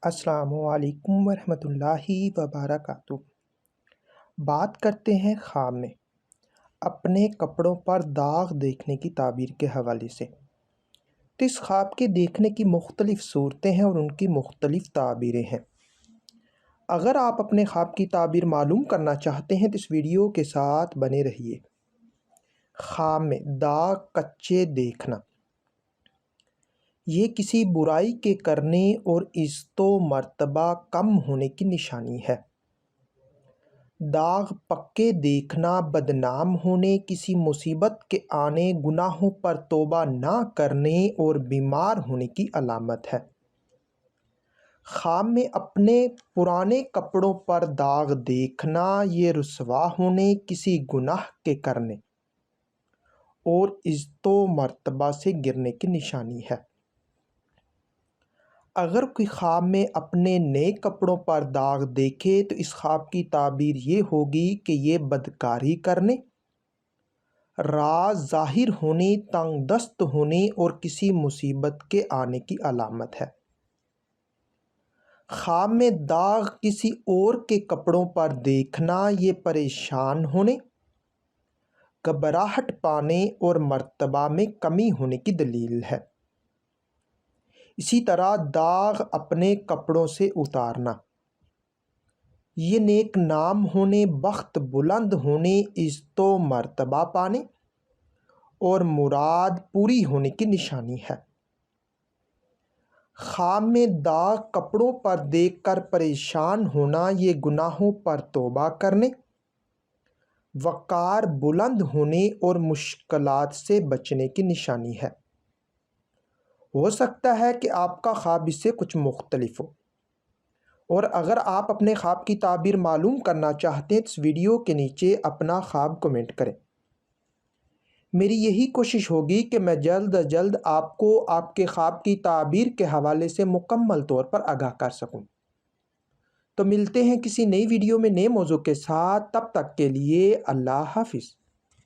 السلام علیکم ورحمۃ اللہ وبرکاتہ۔ بات کرتے ہیں خواب میں اپنے کپڑوں پر داغ دیکھنے کی تعبیر کے حوالے سے۔ تو اس خواب کے دیکھنے کی مختلف صورتیں ہیں اور ان کی مختلف تعبیریں ہیں۔ اگر آپ اپنے خواب کی تعبیر معلوم کرنا چاہتے ہیں تو اس ویڈیو کے ساتھ بنے رہیے۔ خواب میں داغ کچے دیکھنا یہ کسی برائی کے کرنے اور عزت و مرتبہ کم ہونے کی نشانی ہے۔ داغ پکے دیکھنا بدنام ہونے، کسی مصیبت کے آنے، گناہوں پر توبہ نہ کرنے اور بیمار ہونے کی علامت ہے۔ خواب میں اپنے پرانے کپڑوں پر داغ دیکھنا یہ رسوا ہونے، کسی گناہ کے کرنے اور عزت و مرتبہ سے گرنے کی نشانی ہے۔ اگر کوئی خواب میں اپنے نئے کپڑوں پر داغ دیکھے تو اس خواب کی تعبیر یہ ہوگی کہ یہ بدکاری کرنے، راز ظاہر ہونے، تنگ دست ہونے اور کسی مصیبت کے آنے کی علامت ہے۔ خواب میں داغ کسی اور کے کپڑوں پر دیکھنا یہ پریشان ہونے، گھبراہٹ پانے اور مرتبہ میں کمی ہونے کی دلیل ہے۔ اسی طرح داغ اپنے کپڑوں سے اتارنا یہ نیک نام ہونے، بخت بلند ہونے، عزت و مرتبہ پانے اور مراد پوری ہونے کی نشانی ہے۔ خواب میں داغ کپڑوں پر دیکھ کر پریشان ہونا یہ گناہوں پر توبہ کرنے، وقار بلند ہونے اور مشکلات سے بچنے کی نشانی ہے۔ ہو سکتا ہے کہ آپ کا خواب اس سے کچھ مختلف ہو، اور اگر آپ اپنے خواب کی تعبیر معلوم کرنا چاہتے ہیں تو اس ویڈیو کے نیچے اپنا خواب کمنٹ کریں۔ میری یہی کوشش ہوگی کہ میں جلد از جلد آپ کو آپ کے خواب کی تعبیر کے حوالے سے مکمل طور پر آگاہ کر سکوں۔ تو ملتے ہیں کسی نئی ویڈیو میں نئے موضوع کے ساتھ، تب تک کے لیے اللہ حافظ۔